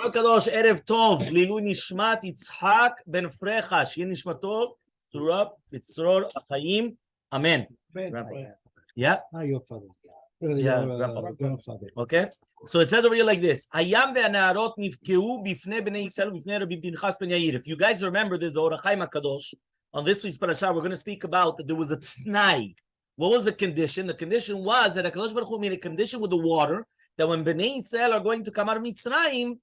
Hakadosh Erev Tov, Lilu Nishmat Yitzhak Ben Frecha, Shir Nishmato, Torah, Bitzror, Hachaim, Amen. Yeah. Your father. Yeah, grandfather. Okay. So it says over here like this: Hayam ve'anarot nifkeu bifnei bnei Yisrael bifnei Rabbi Pinchas ben Yair. If you guys remember, there's the Hachaim Hakadosh. On this week's parasha, we're going to speak about that there was a t'nai. What was the condition? The condition was that Hakadosh Baruch Hu made a condition with the water that when bnei Yisrael are going to come out of Mitzrayim,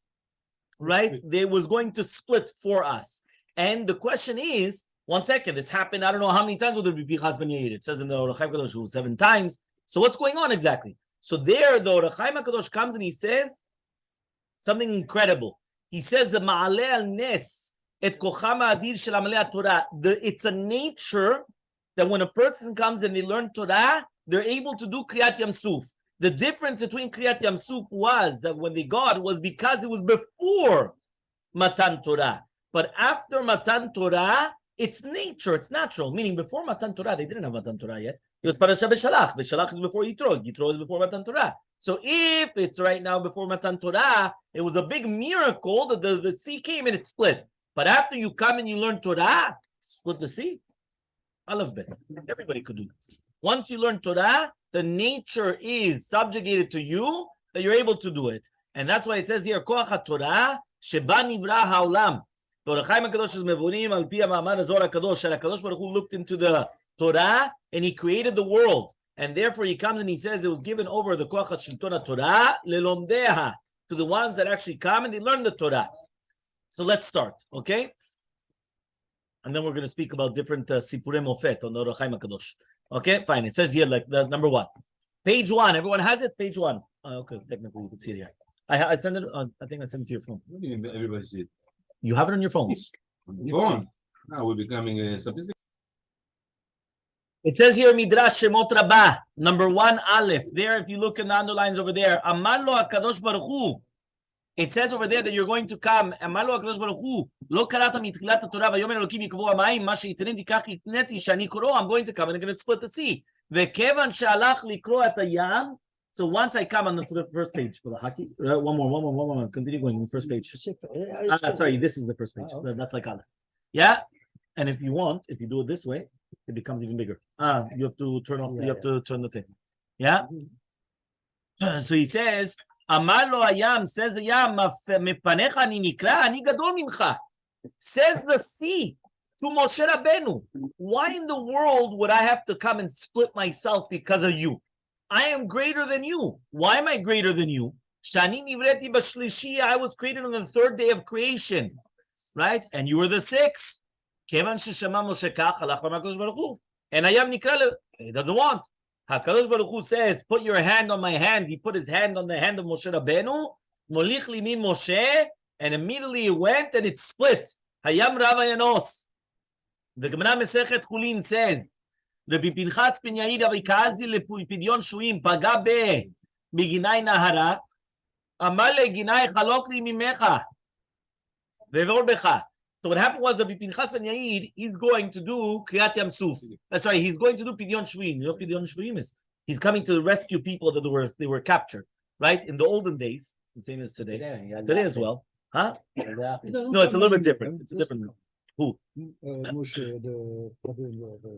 right, they was going to split for us. And the question is, one second, this happened, I don't know how many times with Rabbi Pinchas ben Yair. It says in the Hachaim Hakadosh 7 times. So what's going on exactly? So there, the Hachaim Hakadosh comes and he says something incredible. He says the Ma'aleh al Nes et kocham ha'adir shel amalei Torah. It's a nature that when a person comes and they learn Torah, they're able to do Kriyat Yam Suf. The difference between Kriyat Yam Suf was that when they got was because it was before Matan Torah. But after Matan Torah, it's nature, it's natural. Meaning before Matan Torah, they didn't have Matan Torah yet. It was Parasha B'Shalach. B'Shalach is before Yitro. Yitro is before Matan Torah. So if it's right now before Matan Torah, it was a big miracle that the sea came and it split. But after you come and you learn Torah, split the sea. Aleph Bet. Everybody could do that. Once you learn Torah, the nature is subjugated to you that you're able to do it. And that's why it says here, Koach HaTorah, Sheba Nivra HaOlam. The Hachaim Hakadosh is mevunim al pi ha'ma'amar Zohar Hakadosh. Hakadosh Baruch Hu looked into the Torah and he created the world. And therefore he comes and he says it was given over the Koach HaShilton HaTorah lelomdeha, to the ones that actually come and they learn the Torah. So let's start, okay? And then we're going to speak about different Sipurei Mofet on the Hachaim Hakadosh. Okay, fine. It says here like the number 1. Page 1. Everyone has it? Page 1. Okay, technically you can see it here. I sent it, I think I sent it to your phone. Everybody see it. You have it on your phones. Phone. Now we're becoming sophisticated. It says here Midrash Shemot Rabbah, number 1 Aleph. There, if you look in the underlines over there, Amar lo Hakadosh Baruch Hu. It says over there that you're going to come. Amar lo Hakadosh Baruch Hu. Lo karata mitchilat haTorah vayomer Elokim yikvu hamayim ma sheitenen tikach itneti shani koro. I'm going to come and I'm going to split the sea. Vekevan shalach likro et hayam. So once I come on the first page for the hockey, one more. Continue going on the first page. Sorry, this is the first page. That's like Aleph. Yeah, and if you want, if you do it this way, it becomes even bigger. You have to turn off. You have to turn the thing. Yeah. So he says, "Amar lo hayam," says the yam, "Mepanecha ani nikra, ani gadol mincha." Says the sea to Moshe Rabbeinu, "Why in the world would I have to come and split myself because of you? I am greater than you. Why am I greater than you? Shani nivreti b'shlishi, I was created on the 3rd day of creation, right? And you were the 6th. Kevan sheshama Moshe kach halach b'Hakadosh Baruch Hu. And Hayam nikra le, he doesn't want. Hakadosh Baruch Hu says, put your hand on my hand. He put his hand on the hand of Moshe Rabbeinu. Molich limin Moshe, and immediately it went and it split. Hayam Rav Yanos. The Gemara Mesechet Chulin says, Rabbi Pinchas ben Yair Abikazi לפדיון שבויים פגע בגיני נהרה, אמר לגיני חלוק לי ממך ועבור בך. So what happened was Rabbi Pinchas ben Yair, he's going to do Kriyat Yam Suf. That's right, he's going to do Pidyon Shvuim. You know what Pidyon Shvuim is? He's coming to rescue people that they were captured, right? In the olden days, the same as today. Today as well. Huh? No, it's a little bit different. It's a different. Who?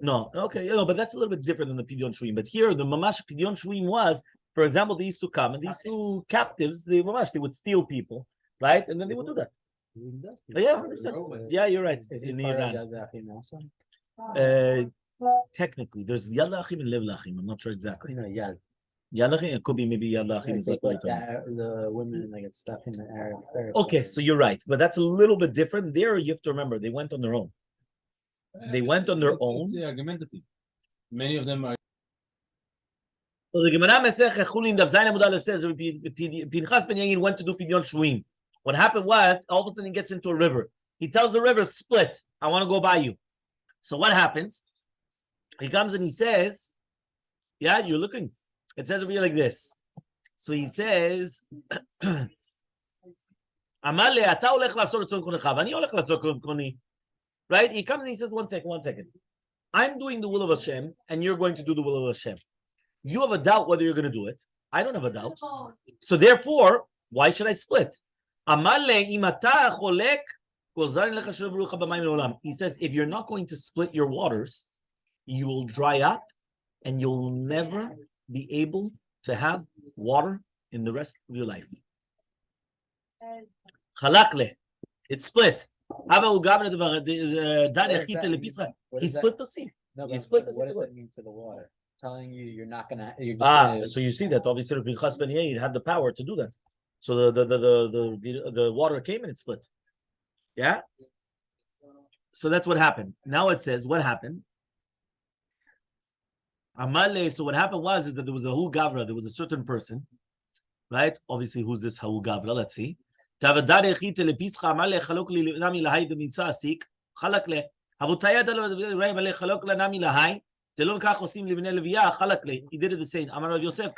No, okay, but that's a little bit different than the Pidyon Shvuim. But here, the Mamash Pidyon Shvuim was, for example, they used to come and these 2 captives, they would steal people, right? And then they would do that. Yeah, 100%. Yeah, you're right. In Iran. Technically, there's Yad Lachim and Lev Lachim. I'm not sure exactly. Yad. Yad Lachim, it could be maybe Yad Lachim is like the women that get stuck in the air. Okay, so you're right, but that's a little bit different. There, you have to remember they went on their own. They went on their own. It's argumentative. Many of them are. So the Gemara Mesech Chulin Daf Zayin Amud Aleph says Pinchas ben Yair went to do Pidyon Shvuim. What happened was all of a sudden he gets into a river. He tells the river, "Split. I want to go by you." So what happens? He comes and he says, "Yeah, you're looking." It says over here like this. So he says, "Amaleh, ata olech la'asor tzon konecha, v'ani olech la'asor koni." Right? He comes and he says, one second. I'm doing the will of Hashem, and you're going to do the will of Hashem. You have a doubt whether you're going to do it. I don't have a doubt. So therefore, why should I split? He says, if you're not going to split your waters, you will dry up and you'll never be able to have water in the rest of your life. Halakle, it's split. He split the sea. No, He but split the what does sea. that mean to the water? Telling you you're not gonna. You're just gonna, So you see that obviously Pinchas ben Yair had the power to do that. So the water came and it split. Yeah. So that's what happened. Now it says what happened. Elmaleh. So what happened is that there was a Hu Gavra. There was a certain person, right? Obviously, who's this Hu Gavra? Let's see. He did it the same. Amar Rav Yosef,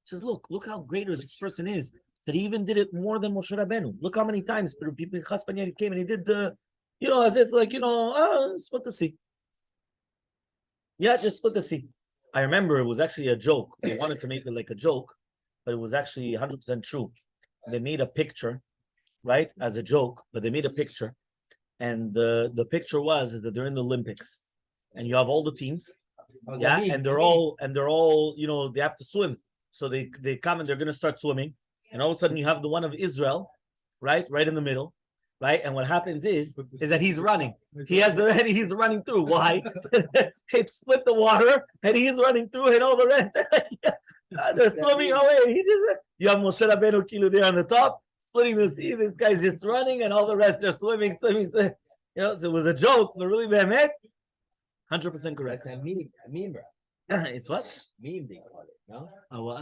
says, look how greater this person is, that he even did it more than Moshe Rabbeinu. Look how many times people came and he did the, as if like, split the sea. Yeah, just split the sea. I remember it was actually a joke. They wanted to make it like a joke, but it was actually 100% true. They made a picture, right, as a joke, but they made a picture. And the picture was that they're in the Olympics. And you have all the teams, and they're all, they have to swim. So they come and they're going to start swimming, and all of a sudden you have the one of Israel, right in the middle, right. And what happens is that he's running. He's running through. Why? It split the water, and he's running through, and all the rest they're swimming away. You have Moshe Rabbeinu Kilu there on the top, splitting the sea. This guy's just running, and all the rest are swimming. So it was a joke, but really, man. 100% correct. That's a meme, bro. It's what? Meme they call it, no?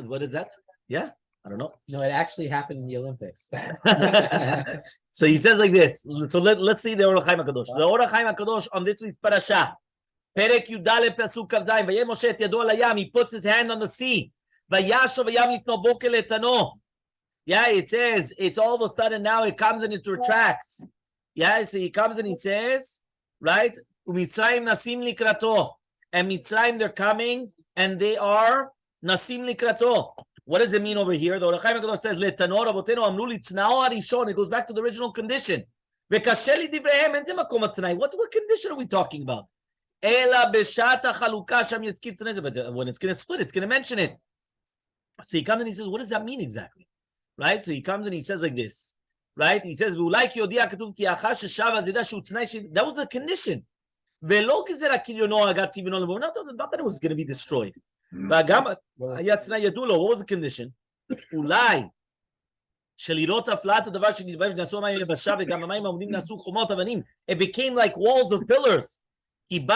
What is that? Yeah? I don't know. No, it actually happened in the Olympics. So he says like this. So let's see the Hachaim Hakadosh. The Hachaim Hakadosh on this week's parasha. Perek Yudale Pasuk Kavdayim. Vayeh Moshe et yado al hayam. He puts his hand on the sea. Vayashav hayam litno boker letano. Yeah, it says, it's all of a sudden now it comes and it retracts. Yeah, so he comes and he says, right? Mitzrayim nasim likrato, and Mitzrayim they're coming and they are nasim likrato. What does it mean over here? The Hachaim Hakadosh says letanor avotenu amru litznao harishon. It goes back to the original condition. Vekasheli divrehem en makom tonight. What condition are we talking about? Ela b'shata chaluka sham yitzkir tonight. But when it's going to split, it's going to mention it. So he comes and he says, what does that mean exactly? Right? So he comes and he says like this. Right? He says, that was a condition. Not that it was going to be destroyed. What was the condition? It became like walls of pillars. It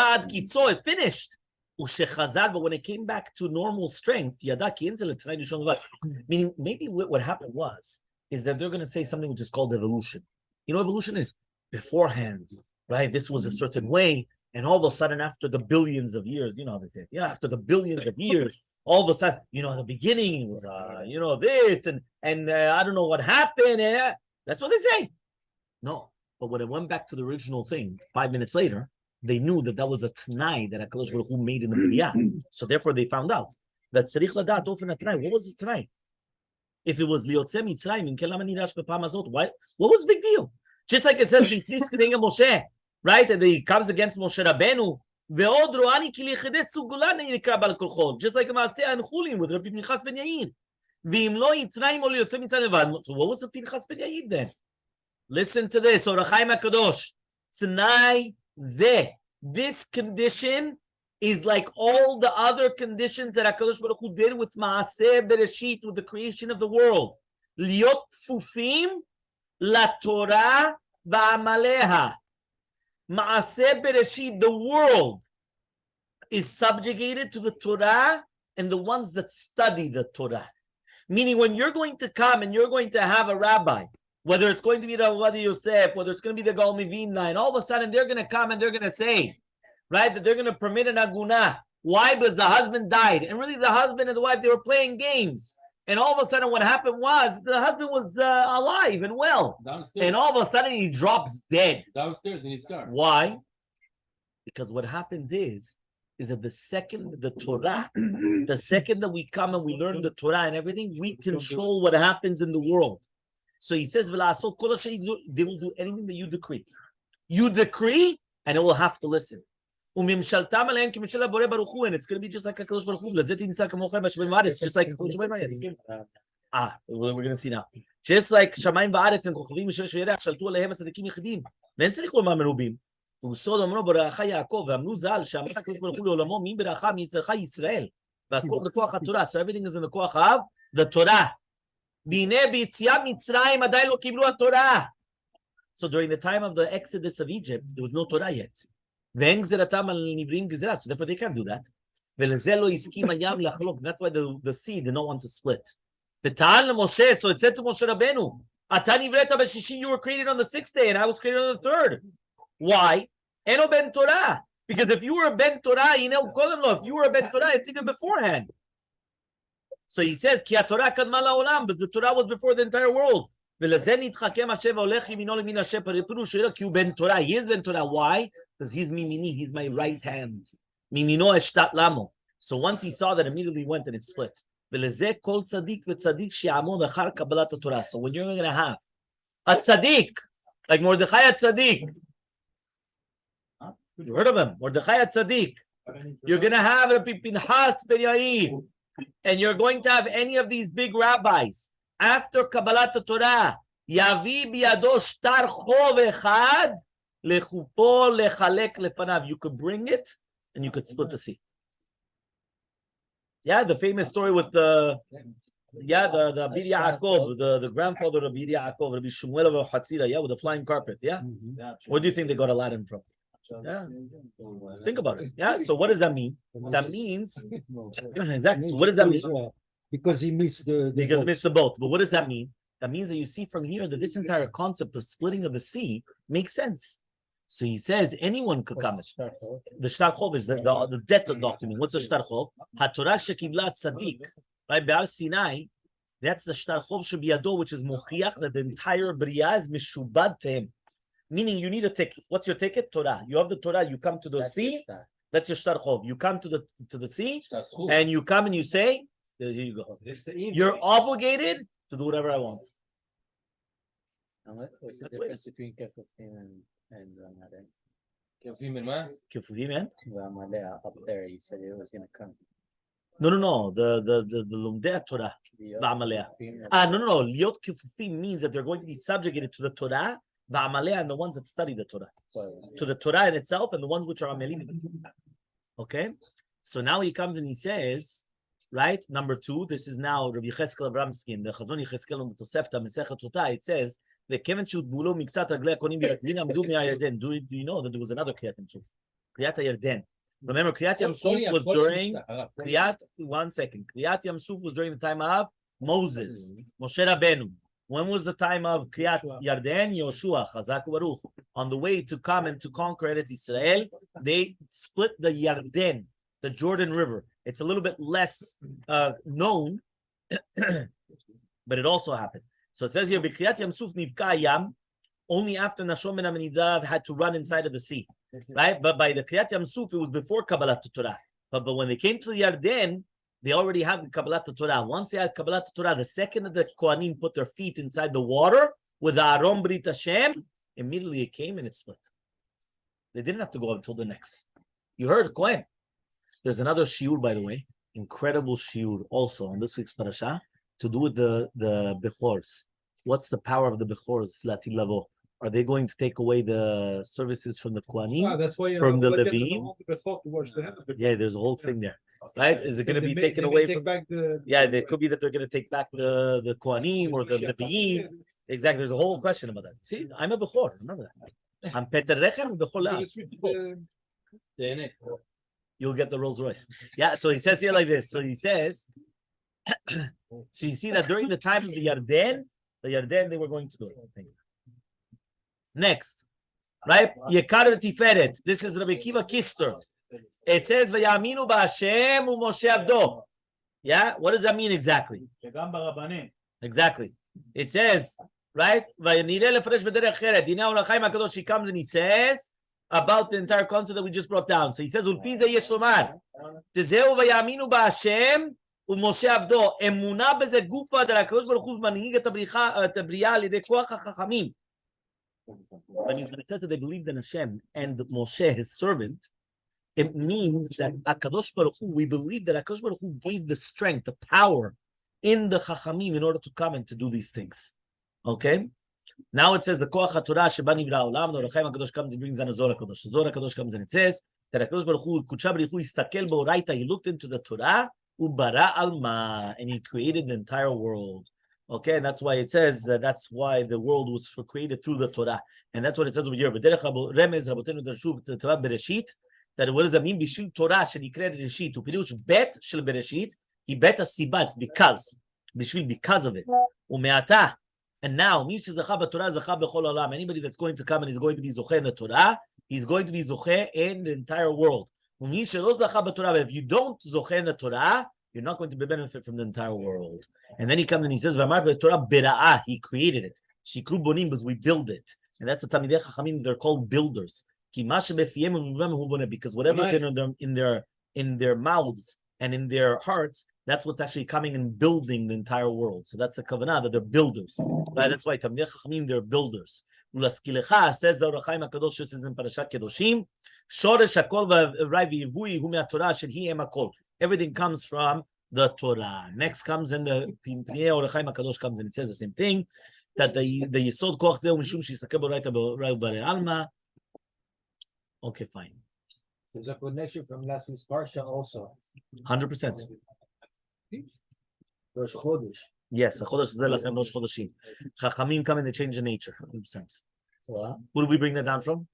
finished. But when it came back to normal strength, meaning maybe what happened is that they're going to say something which is called evolution. Evolution is beforehand, right? This was a certain way. And all of a sudden, after the billions of years, how they say it. After the billions of years, all of a sudden, at the beginning, it was, this, and I don't know what happened. That's what they say. No. But when it went back to the original thing, 5 minutes later, they knew that was a Tanai that Hakadosh Baruch Hu made in the B'riyah. So therefore, they found out that Tzarich Ladat Ofen HaTanai. What was the Tanai? If it was Liotze Mitzrayim, what was the big deal? Just like it says, Moshe. Right? And he comes against Moshe Rabbeinu. Just like Maaseh Anchulin with Rabbi Pinchas ben Yair. So what was the Pinchas ben Yair then? Listen to this. Hachaim Hakadosh. Tnai zeh. This condition is like all the other conditions that Hakadosh Baruch Hu did with Maaseh Bereshit, with the creation of the world. Liot kfufim la Torah va'amaleha. Maaseh Bereshit, the world, is subjugated to the Torah and the ones that study the Torah. Meaning when you're going to come and you're going to have a rabbi, whether it's going to be the Rabbi Yosef, whether it's going to be the Gaon Mivina, and all of a sudden they're going to come and they're going to say, right, that they're going to permit an aguna. Why? Because the husband died. And really the husband and the wife, they were playing games. And all of a sudden what happened was the husband was alive and well. Downstairs. And all of a sudden he drops dead. Downstairs in his car. Why? Because what happens is is that the second that we come and we learn the Torah and everything, we control what happens in the world. So he says, they will do anything that you decree. You decree, and it will have to listen. And it's going to be just like Hakadosh Baruch Hu. It's just like we're going to see now. Just like Shamayim va'aretz and Kochavim Yerach shaltu alehem tzadikim yichidim. ואין צריך לומר מרובים. ובסוד אמרו ברכה יעקב, ואמרו ז"ל, שאמר הקדוש ברוך הוא לעולמו, מי ברכה מי יצרך ישראל. והכל בכוח התורה. So everything is in the כוח of the Torah. והנה ביציאה מצרים עדיין לא קיבלו התורה. So during the time of the exodus of Egypt, there was no Torah yet. ואין גזירתם על נבראים גזירה, so therefore they can't do that. ולזה לא הסכים הים לחלוק. That's why the sea did not want to split. וטען למשה, so it said to Moshe Rabbeinu, אתה נבראת בשישי, you were created on the 6th day, and I was created on the 3rd. Why? Eno ben Torah. Because if you were a ben Torah, you know, if you were a ben Torah, it's even beforehand. So he says, Ki Torah kadma la'olam, but the Torah was before the entire world. ולזה נתחכם השם והולך ימינו למין השם, פירוש שלו, כי הוא בן תורה. He is ben Torah. Why? Because he's mimini, he's my right hand. Mimino eshtat lamo. So once he saw that, immediately went and it split. ולזה כל צדיק וצדיק שיעמוד אחר קבלת התורה. So when you're going to have a tzaddik, like Mordechai tzaddik, you heard of him, Mordechai tzaddik, you're going to have Rabbi Pinchas ben Yair, and you're going to have any of these big rabbis, after Kabbalat Torah, Yavi biyado shtar chov echad, lechupo lechalek lefanav. You could bring it, and you could split the sea. Yeah, the famous story with the Rabbi Yaakov, the grandfather of Rabbi Yaakov, Rabbi Shmuel of Hatzira, yeah, with the flying carpet, yeah? Where do you think they got Aladdin from? Yeah. Think about it. Yeah, so what does that mean? That means, exactly, so what does that mean? Because he missed the because he missed the boat. But what does that mean? That means that you see from here that this entire concept of splitting of the sea makes sense. So he says anyone could come. The shtar chov is the debt document. What's the shtar chov? HaTorah shekibla tzaddik. Right? Be'al Sinai, that's the shtar chov shebiyado, which is mochiach that the entire bria is mishubad to him. Meaning you need a ticket. What's your ticket? Torah. You have the Torah. You come to the sea. That's your shtar chov. You come to the sea, and you come and you say, here you go. You're obligated to do whatever I want. What's the difference between Kefufim and Ramaleh? Kefufim and what? Kefufim and Ramaleh up there, you said it was going to come. No. The Lumdei Torah. Va'amaleh. No. Liot Kefufim means that they're going to be subjugated to the Torah, Va'amaleh, and the ones that study the Torah. To the Torah in itself and the ones which are Amelim. Okay? So now he comes and he says, right? Number 2, this is now Rabbi Cheskel Abramsky in the Chazon Yecheskel on the Tosefta Mesechet Sotah. It says, the Kevin Shutbulu Mikzat Raglei Konim B'Yarden Amdu Mi'Yarden. Do you know that there was another Kriyat Yamsuf? Kriyat Yarden. Remember, Kriyat Yamsuf was during Kriyat Yamsuf was during the time of Moses, Moshe Rabbeinu. When was the time of Kriyat Yarden? Yoshua, Chazak Baruch. On the way to come and to conquer Eretz Israel, they split the Yarden, the Jordan River. It's a little bit less known, but it also happened. So it says here, B'kriyat Yamsuf nivka yam, only after Nashon ben Aminadav had to run inside of the sea, right? But by the Kriyat Yamsuf, it was before Kabbalat Torah. But when they came to the Yarden, they already had Kabbalat Torah. Once they had Kabbalat Torah, the second that the Kohanim put their feet inside the water with the Aron Brit Hashem, immediately it came and it split. They didn't have to go until the next. You heard Kohen. There's another shiur, by the way, incredible shiur also on this week's parasha, to do with the Bechors. What's the power of the Bechors, Lati Lavo? Are they going to take away the services from the Kohanim, that's why, from the Levim? Yeah, there's a whole thing there. Right? Is it going to be taken away from? Yeah, it could be that they're going to take back the Kohanim or the Levim. Exactly. There's a whole question about that. See, I'm a Bechor. Remember that. I'm Peter Rechem, Bechor. You'll get the Rolls Royce. Yeah, so he says here like this. So he says, so you see that during the time of the Yarden, they were going to do it. Next, right? Yekar Tiferet. This is Rabbi Kiva Kister. It says, "Vayaminu ba'Hashem u'Moshe Abdo." Yeah, what does that mean exactly? Exactly. It says, right? Vayinireh lefresh b'derech cheret. Dinah Hachaim Hakadosh. He comes and he says, about the entire concept that we just brought down. So he says, "Ulpi ze yeshomar, tezeu vayaminu ba'Hashem u'Moshe avdo emuna beze gufa d'Hakadosh Baruch Hu manhig et habriya al yedei koach hachachamim." When it says that they believed in Hashem and Moshe, his servant, it means that Hakadosh Baruch Hu, we believe that Hakadosh Baruch Hu gave the strength, the power in the Chachamim in order to come and to do these things. Okay? Now it says the Koach HaTorah Sheba Nivra Olam, the Hachaim Hakadosh comes and brings down a Zohar HaKadosh. The Zohar HaKadosh comes and it says that Hakadosh Baruch Hu, Kudsha Baruch Hu, Yistakel B'Oraita, he looked into the Torah, Ubara Alma, and he created the entire world. Okay, and that's why it says that that's why the world was created through the Torah. And that's what it says over here. That what does that mean? Bishul Torah shenikred Bereshit. Upirush bet shel Bereshit. He bet a sibat because of it. Umeata. And now, anybody that's going to come and is going to be zoche in the Torah, he's going to be zoche in the entire world. But if you don't zoche in the Torah, you're not going to benefit from the entire world. And then he comes and he says, Torah he created it. Shikru bonim, because we build it. And that's the Talmidei Chachamim, they're called builders. Because whatever's in their mouths and in their hearts, that's what's actually coming and building the entire world. So that's the kavanah, that they're builders. Right? That's why Talmidei Chachamim, they're builders. Ulaskilecha says the Hachaim Hakadosh, this is in Parashat Kedoshim. Shoresh hakol v'ray v'yivui hu me'atorah shehi em hakol. Everything comes from the Torah. Next comes in the Pinei Hachaim Hakadosh comes and it says the same thing, that the Yesod Koach Zeu Mishum Shisakel B'Oraita B'Rei Alma. Okay, fine. There's a connection from last week's Parsha also. 100%. Rosh Chodesh. Yes, Chodesh Zeh Lachem Rosh Chodeshim. Chachamim come and they change the nature. 100%. What? Who did we bring that down from?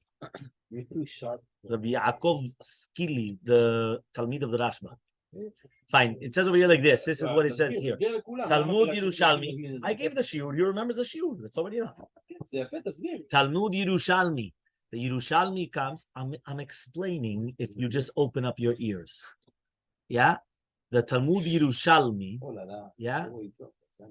You're too sharp. Rabbi Yaakov Skili, the Talmid of the Rashba. Fine. It says over here like this. This is what it says here. Talmud Yerushalmi. I gave the shiur. You remember the shiur. That's already enough. Talmud Yerushalmi. The Yerushalmi comes. I'm explaining if you just open up your ears. Yeah? The Talmud Yerushalmi. Yeah?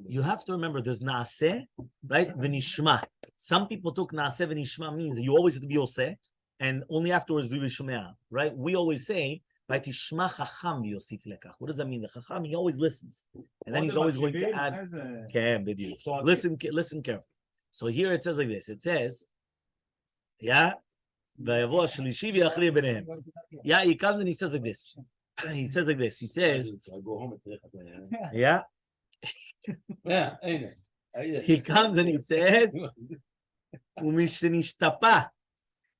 You have to remember there's Naaseh, right? V'nishma. Some people took Naaseh v'nishma means you always have to be Oseh, and only afterwards do V'shomea, right? We always say, right? Tishma Chacham v'yosif lekach. What does that mean? The Chacham, he always listens. And then he's always going to add. Listen carefully. So here it says like this. It says, yeah, yeah, he comes and he says like this. He says like this. He says, yeah. He comes and he says,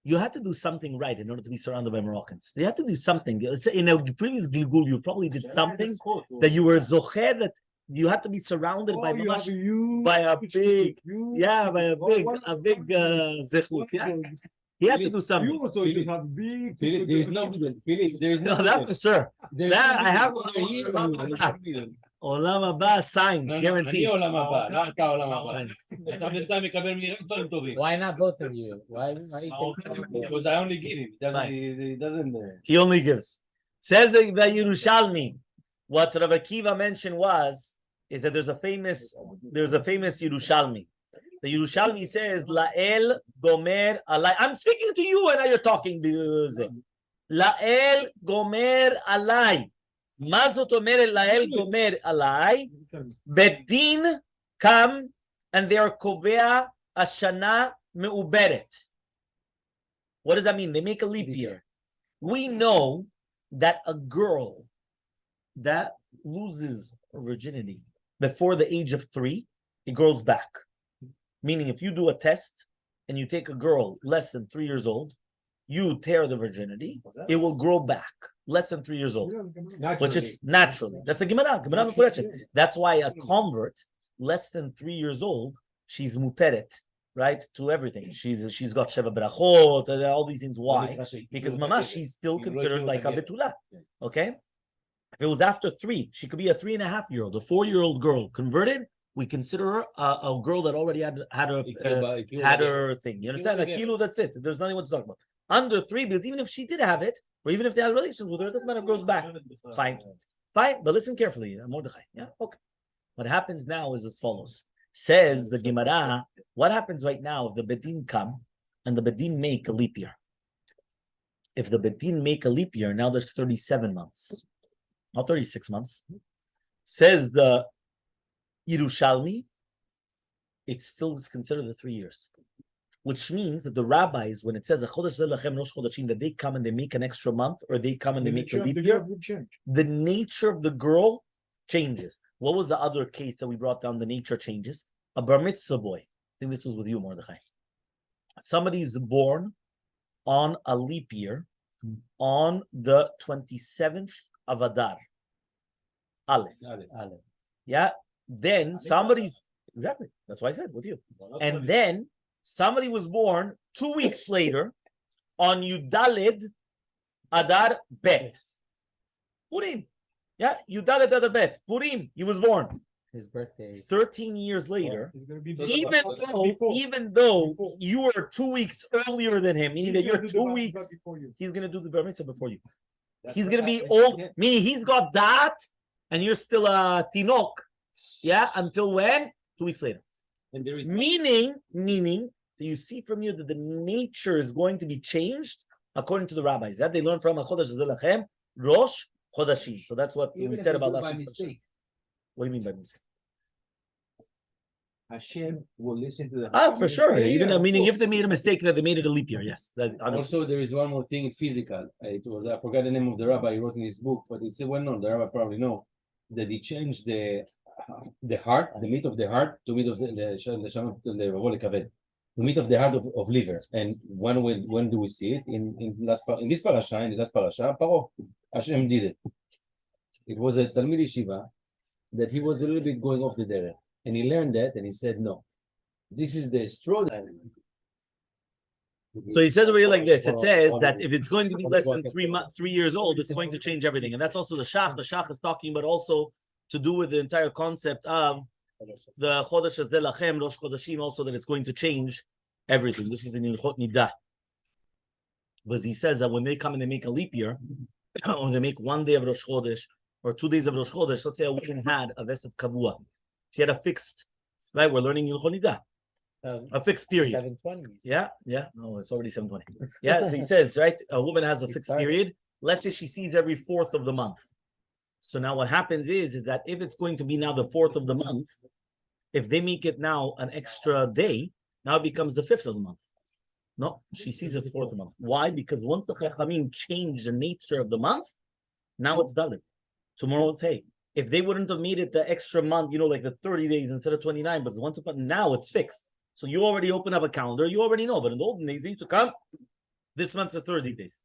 you had to do something right in order to be surrounded by Moroccans. You had to do something. In a previous Gilgul, you probably did something that you were zocher, that you had to be surrounded by a big zechut. Yeah. He had to do something. You also should have big. There's No, that for sure. That I have. Olam haba, sign, guaranteed. Why not both of you? Why you Because I only give him. He doesn't. He only gives. Says the Yerushalmi. What Rabbi Akiva mentioned is that there's a famous Yerushalmi. The Yerushalmi says, La'el gomer alai. I'm speaking to you and now you're talking. La'el gomer alai. מה זאת אומרת לאל גומר עליי? בית דין come and they are קובע השנה מעוברת. What does that mean? They make a leap year. We know that a girl that loses her virginity before the age of 3, it grows back. Meaning if you do a test and you take a girl less than 3 years old, you tear the virginity, it will grow back less than 3 years old, which is naturally. That's a Gemara. That's why a convert less than 3 years old, she's muteret, right, to everything. She's got sheva berachot, all these things. Why? Because mama, she's still considered like a betula. Okay, if it was after 3, she could be a 3.5-year-old, a 4-year-old girl converted. We consider her a girl that already had her thing. You understand? Like kilo, that's it. There's nothing what to talk about. Under 3, because even if she did have it, or even if they had relations with her, it doesn't matter, it goes back. Fine. But listen carefully, Mordechai. Yeah, okay. What happens now is as follows. Says the Gemara, what happens right now if the Bedin come and the Bedin make a leap year? if the Bedin make a leap year, now there's 37 months, not 36 months. Says the Yerushalmi, it still is considered the 3 years. Which means that the rabbis, when it says that they come and they make an extra month, or they come and they make a leap year, the nature of the girl changes. What was the other case that we brought down? The nature changes. A bar mitzvah boy. I think this was with you, Mordechai. Somebody's born on a leap year on the 27th of Adar. Aleph. Yeah. Then somebody's exactly. That's why I said with you. And then somebody was born 2 weeks later on Yudalid Adar Bet. Purim. Yeah, Yudalid Adar Bet. Purim. He was born. His birthday. 13 years later, even though you were 2 weeks earlier than him, meaning that you're 2 weeks, he's going to do the bar mitzvah before you. He's going to be old, meaning he's got that, and you're still a tinok. Yeah, until when? 2 weeks later. And there is Meaning that you see from here that the nature is going to be changed according to the rabbis. That they learn from Hachadosh Zelachem, Rosh Chodashim. So that's what we said about last week. What do you mean by mistake? Hashem will listen to the. For sure. Even meaning if they made a mistake, that they made it a leap year. Yes. also there is one more thing physical. It was I forgot the name of the rabbi. He wrote in his book, but it's well known. The rabbi probably know that he changed the heart, the meat of the heart, to meat of the meat of the heart of liver. And when do we see it? In this parasha, Paro, Hashem did it. It was a Talmid Yeshiva that he was a little bit going off the derech, and he learned that, and he said, "No, this is the straw." So he says over here like this. It says that if it's going to be less than 3 years old, it's going to change everything, and that's also the shach. The shach is talking about also to do with the entire concept of the Chodesh Hazeh Lachem, Rosh Chodashim, also that it's going to change everything. This is in Ilchot Nidah. But he says that when they come and they make a leap year, or they make 1 day of Rosh Chodesh, or 2 days of Rosh Chodesh, let's say a woman had a Vesed Kavua. She had a fixed, right? We're learning Ilchot Nidah. A fixed period. 720. Yeah. No, it's already 720. Yeah, so he says, right? A woman has a fixed period. Let's say she sees every 4th of the month. So now what happens is that if it's going to be now the 4th of the month, if they make it now an extra day, now it becomes the 5th of the month. No, she sees it 4th of the month. Why? Because once the Hachaim changed the nature of the month, now it's Dalit. Tomorrow it's Hay. If they wouldn't have made it the extra month, like the 30 days instead of 29, but once upon now it's fixed. So you already open up a calendar, you already know. But in the olden days, they used to come. This month's the 30 days.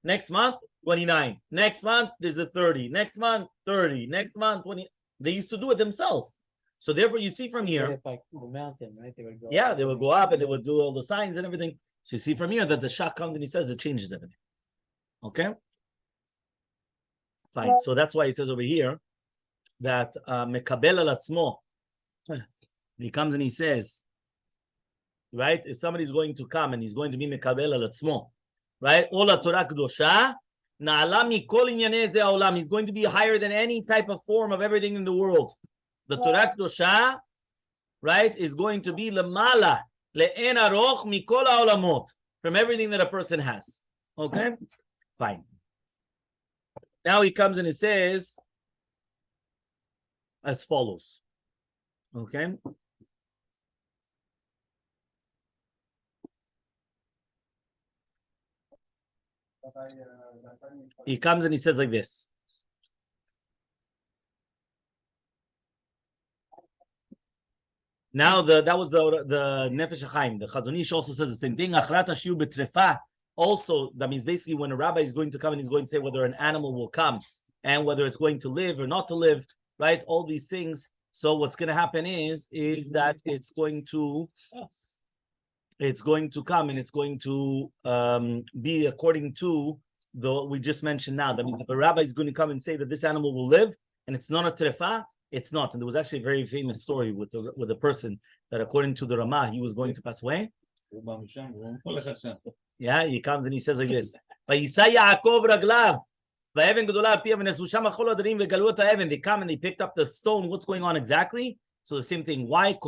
Next month, 29. Next month, there's a 30. Next month, 30. Next month, 20. They used to do it themselves. So therefore, you see from here. Like the mountain, right? They would go. Yeah, they would go up and they would do all the signs and everything. So you see from here that the shach comes and he says it changes everything. Okay? Fine. So that's why he says over here that mekabel al atzmo. He comes and he says, right? If somebody's going to come and he's going to be mekabel al atzmo, right? Ola Torah Kedosha, na'ala mikol inyanei ze haolam. He's going to be higher than any type of form of everything in the world. The Torah Kedosha, right, is going to be lemala le'en aroch mikol haolamot, from everything that a person has. Okay? Fine. Now he comes and he says as follows. Okay? He comes and he says like this. Now that was the Nefesh Hachaim. The Chazon Ish also says the same thing. Achrat hashiur betrefa. Also, that means basically when a rabbi is going to come and he's going to say whether an animal will come and whether it's going to live or not to live, right? All these things. So what's going to happen is that it's going to come and it's going to be according to what we just mentioned now. That means if a rabbi is going to come and say that this animal will live and it's not a trefa, it's not. And there was actually a very famous story with a person that according to the Ramah, he was going to pass away. Yeah, he comes and he says like this. They come and they picked up the stone. What's going on exactly? So the same thing. Why? It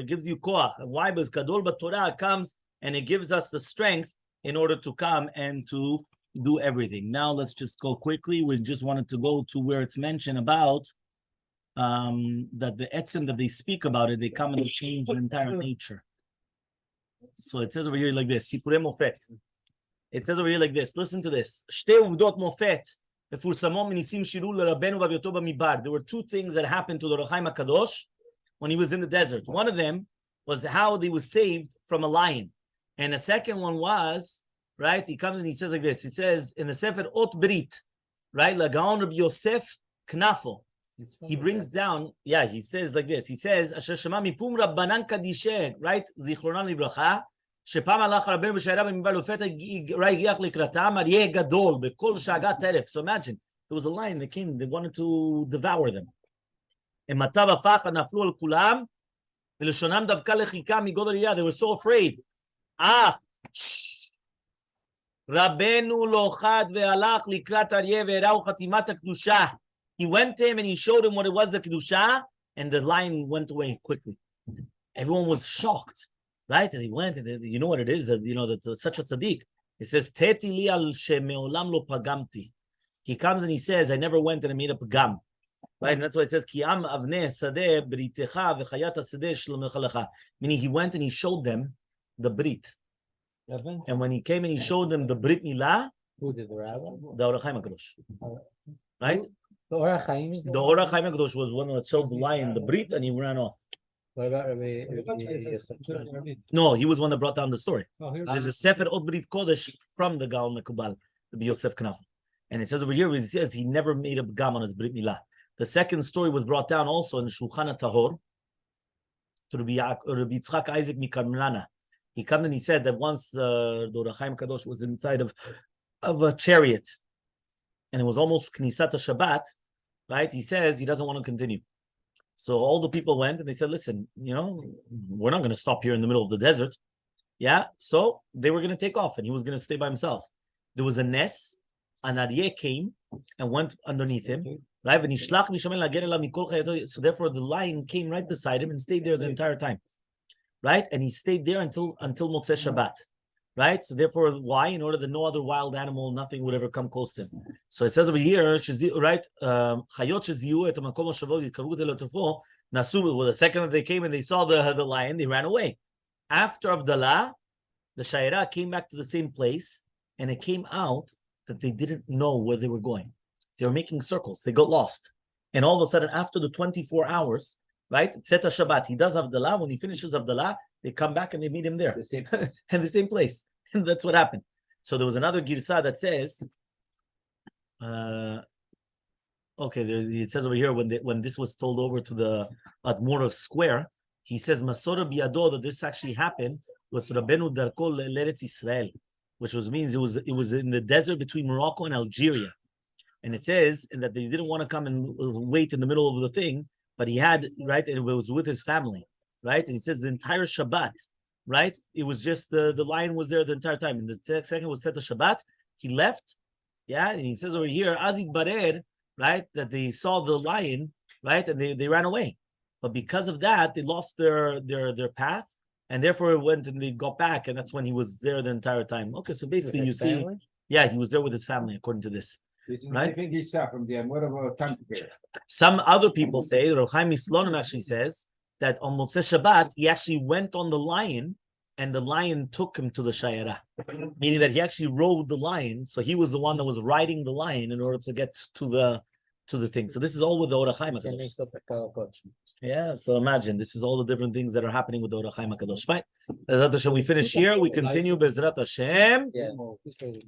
gives you koach. And why? Because Gadol B'Torah comes and it gives us the strength in order to come and to do everything. Now let's just go quickly. We just wanted to go to where it's mentioned about that the etzem that they speak about it, they come and they change the entire nature. So it says over here like this, Sipurei Mofet. It says over here like this, listen to this. Shte uvdot mofet. There were two things that happened to the Hachaim Hakadosh when he was in the desert. One of them was how he was saved from a lion. And the second one was, right, he comes and he says like this. It says in the Sefer Ot Brit, right, Lagaon Rabbi Yosef Knafo. He brings down, he says like this. He says, Asher Shema Mipum Rabbanan Kadisheh, right, Zichronan Libracha, שפעם הלך רבנו בשיירה במדבר לפתע הגיח לקראתם אריה גדול בכל שאגה טרף. So imagine, there was a lion that came, they wanted to devour them. הם מטה ופחד נפלו על כולם, ולשונם דווקא לחיקה מגודל יד. They were so afraid. רבנו לא חד והלך לקראת אריה והראו חתימת הקדושה. He went to him and he showed him what it was, the kedusha, and the lion went away quickly. Everyone was shocked. Right? And he went, and you know what it is, that's such a tzaddik. It says, Teti li al shemeolam lo pagamti. He comes and he says, I never went and I made a pagam. Right? And that's why it says, Ki am avnei sadeh britecha v'chayat sadeh shlomecha. Meaning he went and he showed them the brit. And when he came and he showed them the brit milah, Who did the rabbi? the Hachaim Hakadosh. Right? The Hachaim is The Hachaim Hakadosh was one that showed the lion the brit and he ran off. What about Rabbi? No, he was one that brought down the story. There's a Sefer Ot Brit Kodesh from the Gaon Mekubal, Rabbi Yosef Knaf. And it says over here, it says he never made a gam on his Brit Milah. The second story was brought down also in Shulchan HaTahor to Rabbi Yitzchak Isaac Mikamrana. He came and he said that once the Hachaim Kadosh was inside of a chariot and it was almost Knisat Shabbat, right? He says he doesn't want to continue. So all the people went and they said, listen, we're not going to stop here in the middle of the desert. Yeah. So they were going to take off and he was going to stay by himself. There was a nes, an aryeh came and went underneath him. Right? So therefore the lion came right beside him and stayed there the entire time. Right? And he stayed there until Motzei Shabbat. Right? So therefore, why? In order that no other wild animal, nothing would ever come close to him. So it says over here, right? The second that they came and they saw the lion, they ran away. After Avdalah, the Shayra came back to the same place, and it came out that they didn't know where they were going. They were making circles. They got lost. And all of a sudden, after the 24 hours, right? Tzeta Shabbat, he does Avdalah. When he finishes Avdalah, they come back and they meet him there. The same place. In the same place. And that's what happened. So there was another girsa that says, it says over here, when this was told over to the Admor Square, he says, Masora Biado, that this actually happened with Rabbeinu Darko L'Eretz Israel, which means it was in the desert between Morocco and Algeria. And it says that they didn't want to come and wait in the middle of the thing, but he had, right, and it was with his family. Right, and he says the entire Shabbat, right? It was just the lion was there the entire time. And the second was set the Shabbat. He left, and he says over here, Azid Barer, right, that they saw the lion, right, and they ran away. But because of that, they lost their path, and therefore it went and they got back, and that's when he was there the entire time. Okay, so basically you see, he was there with his family, according to this. This is right? the thing he saw from the what about time period? Some other people say, Hachaim Mislonim actually says, that on Motzei Shabbat, he actually went on the lion, and the lion took him to the Shayara. Meaning that he actually rode the lion, so he was the one that was riding the lion in order to get to the thing. So this is all with the Hachaim Hakadosh. Yeah, so imagine, this is all the different things that are happening with the Hachaim Hakadosh. Fine. Bezrat Hashem, we finish here, we continue Bezrat Hashem. Yeah.